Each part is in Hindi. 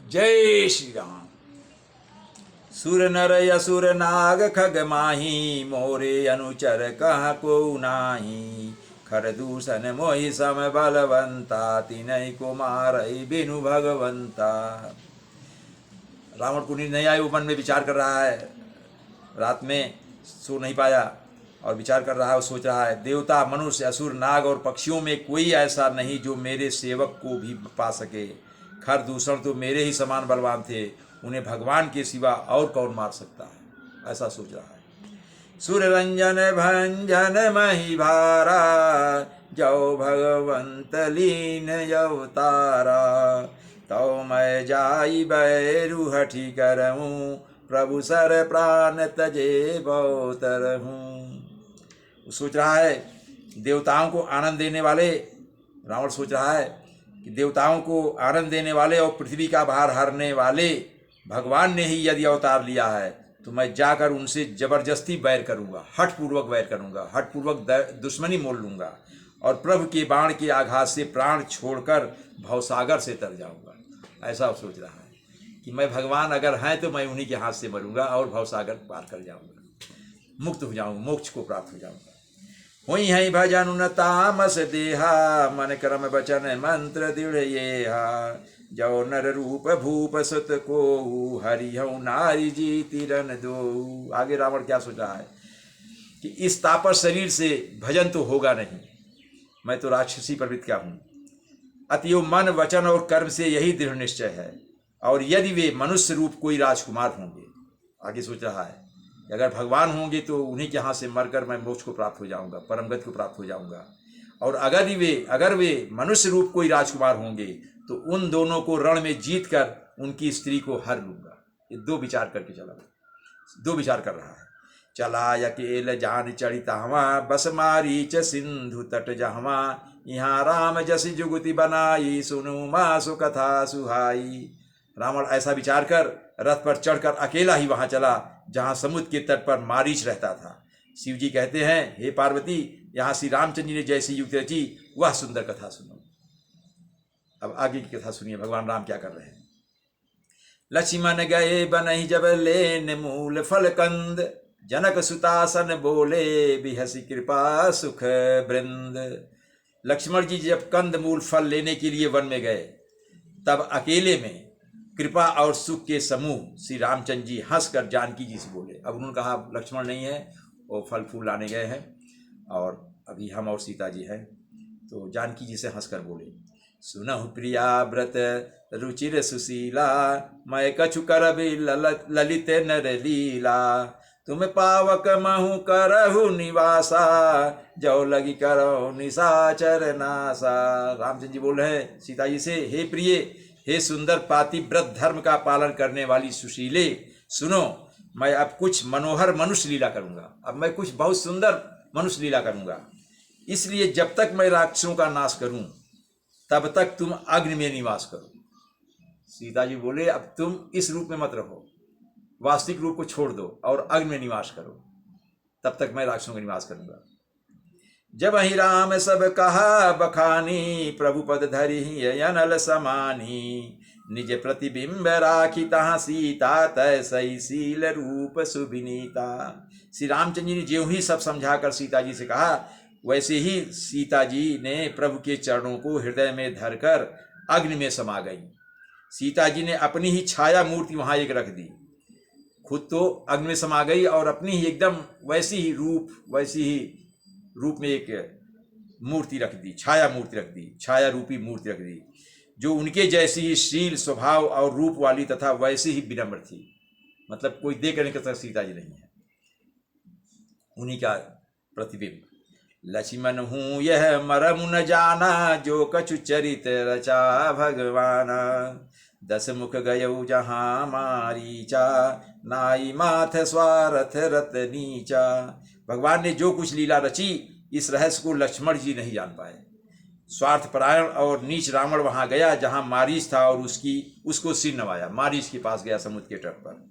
जय श्री राम। सुर नर असुर नाग खग माही, मोरे अनुचर कह को नाही। खर दूषण मोहि सम बलवंता, तिनहि को मारहि बिनु भगवंता। रावण को नींद नहीं आई, वो मन में विचार कर रहा है, रात में सो नहीं पाया और विचार कर रहा है। वो सोच रहा है, देवता मनुष्य असुर नाग और पक्षियों में कोई ऐसा नहीं जो मेरे सेवक को भी पा सके। खर दूषण तो मेरे ही समान बलवान थे, उन्हें भगवान के सिवा और कौन मार सकता है, ऐसा सोच रहा है। सुर रंजन भंजन मही भारा, जो भगवंत लीन अवतारा। तो मैं जाई बैरु हठी करहूँ, प्रभु सर प्राण तजे बहुतरहूँ। सोच रहा है देवताओं को आनंद देने वाले, रावण सोच रहा है कि देवताओं को आनंद देने वाले और पृथ्वी का भार हरने वाले भगवान ने ही यदि अवतार लिया है, तो मैं जाकर उनसे जबरदस्ती बैर करूंगा, हठपूर्वक बैर करूंगा, हठपूर्वक दुश्मनी मोल लूंगा और प्रभु के बाण के आघात से प्राण छोड़कर भवसागर से तर जाऊंगा। ऐसा सोच रहा है कि मैं भगवान अगर हैं तो मैं उन्हीं के हाथ से मरूंगा और भवसागर पार कर जाऊंगा, मुक्त हो जाऊंगा, मोक्ष को प्राप्त हो जाऊंगा। हुई है भजन न तामस देहा, मन क्रम वचन मंत्र दृढ़ येहा। जो नर रूप भूप सुत को, हरि हूँ नारी जी तिरन दो। आगे रावण क्या सोच रहा है कि इस तापस शरीर से भजन तो होगा नहीं, मैं तो राक्षसी प्रवृत्ति का हूँ। अतएव मन वचन और कर्म से यही दृढ़ निश्चय है। और यदि वे मनुष्य रूप कोई राजकुमार होंगे, आगे सोच रहा है कि अगर भगवान होंगे तो उन्हीं के हाथ से मरकर मैं मोक्ष को प्राप्त हो जाऊंगा, परमगति को प्राप्त हो जाऊंगा। और अगर वे मनुष्य रूप कोई राजकुमार होंगे तो उन दोनों को रण में जीत कर उनकी स्त्री को हर लूंगा। ये दो विचार करके चला, दो विचार कर रहा है। चला अकेल जान चढ़िता हवा, बस मारीच सिंधु तट जहवा। यहाँ राम जसी जुगति बनाई, सुनु मासु कथा सुहाई। रावण ऐसा विचार कर रथ पर चढ़कर अकेला ही वहां चला जहां समुद्र के तट पर मारीच रहता था। शिव जी कहते हैं, हे पार्वती, यहाँ श्री रामचंद्र जी ने जैसी युक्ति रची वह सुंदर कथा सुनो। अब आगे की कथा सुनिए, भगवान राम क्या कर रहे हैं। लक्ष्मण गए बनहि जब लेन मूल फल कंद, जनक सुतासन बोले बिहसी कृपा सुख वृंद। लक्ष्मण जी जब कंद मूल फल लेने के लिए वन में गए, तब अकेले में कृपा और सुख के समूह श्री रामचंद्र जी हंसकर जानकी जी से बोले। अब उन्होंने कहा लक्ष्मण नहीं है, वो फल फूल लाने गए हैं और अभी हम और सीता जी हैं। तो जानकी जी से हंसकर बोले, सुनहु प्रिया व्रत रुचिर सुशीला, मैं कछु करबि ललित नर लीला। तुम पावक महु करहु निवासा, जो लगी करो निशाचर नासा। रामचंद्र जी बोल रहे हैं सीता जी से, हे प्रिय, हे सुंदर पातिव्रत धर्म का पालन करने वाली सुशीले, सुनो, मैं अब कुछ मनोहर मनुष्य लीला करूंगा। अब मैं कुछ बहुत सुंदर मनुष्य लीला करूंगा। इसलिए जब तक मैं राक्षसों का नाश करूं तब तक तुम अग्नि में निवास करो। सीता जी बोले, अब तुम इस रूप में मत रहो, वास्तविक रूप को छोड़ दो और अग्नि में निवास करो, तब तक मैं राक्षसों का निवास करूंगा। जब ही राम सब कहा बखानी, प्रभु पद धरि अनल समानी। निज प्रतिबिंब राखी तहाँ सीता, तय सही शील रूप सुविनीता। श्री रामचंद्र जी ने ज्यों ही सब समझाकर सीता जी से कहा, वैसे ही सीता जी ने प्रभु के चरणों को हृदय में धरकर अग्नि में समा गई। सीता जी ने अपनी ही छाया मूर्ति वहां एक रख दी, खुद तो अग्नि में समा गई और अपनी ही एकदम वैसी ही रूप में एक मूर्ति रख दी, छाया मूर्ति रख दी, छाया रूपी मूर्ति रख दी, जो उनके जैसी ही शील स्वभाव और रूप वाली तथा वैसी ही विनम्र थी। मतलब कोई देख करने का सीता जी नहीं है, उन्हीं का प्रतिबिंब। लक्ष्मण हूँ यह मरम न जाना, जो कछु चरित रचा भगवाना। 10 मुख गयऊ जहाँ मारीचा, नाई माथ स्वारथ रत नीचा। भगवान ने जो कुछ लीला रची, इस रहस्य को लक्ष्मण जी नहीं जान पाए। स्वार्थपरायण और नीच रावण वहां गया जहां मारीच था और उसको सिर नवाया, मारीच के पास गया समुद्र के तट पर।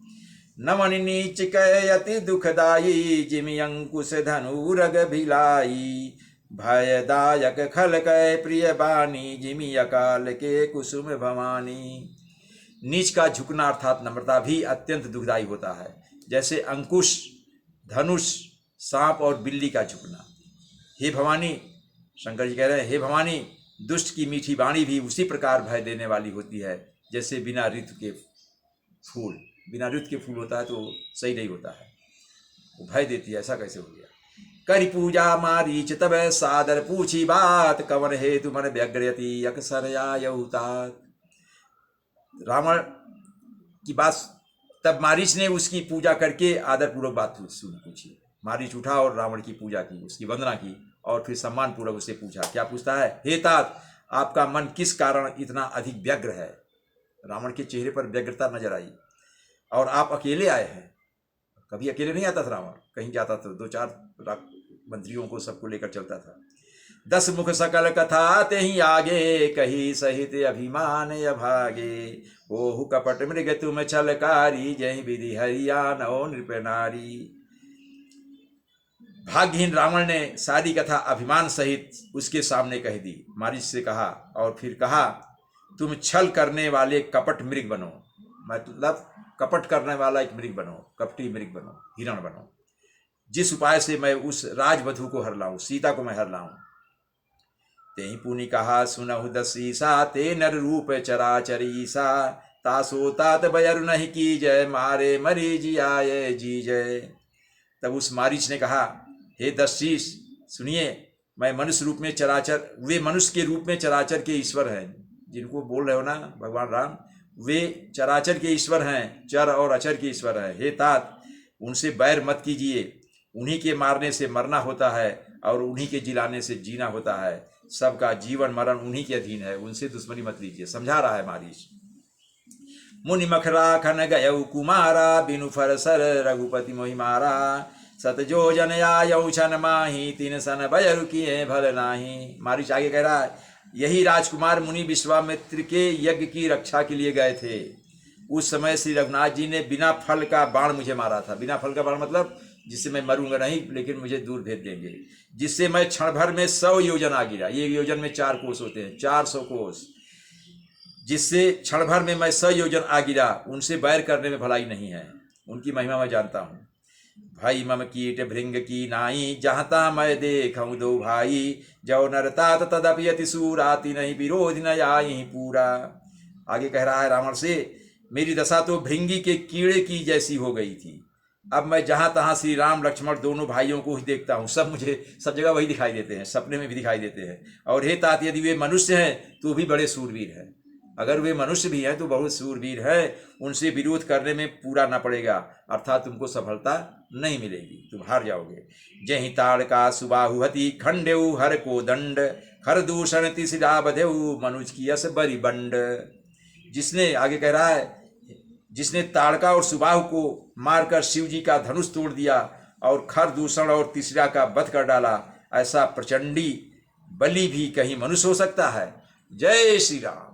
नमन नीच कह अति दुखदाई, जिमि अंकुश धनुरग भिलाई। भयदायक खल कह प्रिय बानी, जिमि अकाल के कुसुम भवानी। नीच का झुकना अर्थात नम्रता भी अत्यंत दुखदायी होता है, जैसे अंकुश, धनुष, सांप और बिल्ली का झुकना। हे भवानी, शंकर जी कह रहे हैं, हे भवानी, दुष्ट की मीठी वाणी भी उसी प्रकार भय देने वाली होती है जैसे बिना ऋतु के फूल। बिना ऋतु के फूल होता है तो सही नहीं होता है, वो भय देती है। ऐसा कैसे हो गया? करी पूजा मारीच तब सादर पूछी बात, कवन हेतु मन व्यग्रयति अक्सर आयउतात। रावण की बात, तब मारीच ने उसकी पूजा करके आदरपूर्वक बात पूछी। मारीच उठा और रावण की पूजा की, उसकी वंदना की और फिर सम्मान पूर्वक उससे पूछा। क्या पूछता है? हे तात, आपका मन किस कारण इतना अधिक व्यग्र है? रावण के चेहरे पर व्यग्रता नजर आई। और आप अकेले आए हैं। कभी अकेले नहीं आता था रावण, कहीं जाता था 2-4 मंत्रियों को सबको लेकर चलता था। 10 मुख सकल कथा ते ही आगे, कही सहित अभिमान अभागे। ओहु कपट मृग तुम छलकारी, जय विधि हरियाणो नृप नारी। भाग्यहीन रावण ने सारी कथा अभिमान सहित उसके सामने कह दी। मारीच से कहा और फिर कहा, तुम छल करने वाले कपट मृग बनो, मतलब कपट करने वाला एक मृग बनो, कपटी मृग बनो, हिरण बनो, जिस उपाय से मैं उस राजवधु को हर लाऊं, सीता को मैं हर लाऊं। ते ही पुनि कहा सुनहु दसीसा, ते नर रूप चराचरीसा, तासो तात बयर नहीं की जय, मारे मरी जी आये जी जय। तब उस मारीच ने कहा, हे दशीष सुनिए, मैं मनुष्य रूप में चराचर, वे मनुष्य के रूप में चराचर के ईश्वर हैं, जिनको बोल रहे हो ना भगवान राम, वे चराचर के ईश्वर हैं, चर और अचर के ईश्वर हैं। हे तात, उनसे बैर मत कीजिए, उन्हीं के मारने से मरना होता है और उन्हीं के जिलाने से जीना होता है। सबका जीवन मरण उन्हीं के अधीन है, उनसे दुश्मनी मत लीजिए। समझा रहा है मारीच। मुनि मखरा खन गयऊ कुमारा, बिनु फर सर रघुपति मोहि मारा, सतजो जन आयऊ छन माही, तीन सन बयरु किए भल नाही। मारीच आगे कह रहा है, यही राजकुमार मुनि विश्वामित्र के यज्ञ की रक्षा के लिए गए थे। उस समय श्री रघुनाथ जी ने बिना फल का बाण मुझे मारा था। बिना फल का बाण मतलब जिससे मैं मरूंगा नहीं, लेकिन मुझे दूर भेज देंगे, जिससे मैं क्षण भर में 100 योजन आ गिरा। ये योजन में 4 कोस होते हैं, 400 कोस, जिससे क्षण भर में मैं 100 योजन आ गिरा। उनसे बैर करने में भलाई नहीं है, उनकी महिमा मैं जानता हूँ। भाई मम कीट भृंग की नाई, जहता मैं देखूं दो भाई, जो नरतात तदपि अति सूराति, नहीं विरोध न आई पूरा। आगे कह रहा है रावण से, मेरी दशा तो भृंगी के कीड़े की जैसी हो गई थी। अब मैं जहाँ तहाँ श्री राम लक्ष्मण दोनों भाइयों को ही देखता हूँ, सब मुझे सब जगह वही दिखाई देते हैं, सपने में भी दिखाई देते हैं। और हे तात, यदि वे मनुष्य हैं तो भी बड़े सूरवीर हैं। अगर वे मनुष्य भी हैं तो बहुत सूरवीर है, उनसे विरोध करने में पूरा ना पड़ेगा, अर्थात तुमको सफलता नहीं मिलेगी, तुम हार जाओगे। जहि ताड़ का सुबाहु हति, खंडेऊ हर को दंड, खर दूषण तिसरा बधेऊ, मनुज की यस बरी बंड। जिसने, आगे कह रहा है, जिसने ताड़का और सुबाहु को मारकर शिव जी का धनुष तोड़ दिया और खर दूषण और तीसरा का वध कर डाला, ऐसा प्रचंडी बलि भी कहीं मनुष्य हो सकता है? जय श्री राम।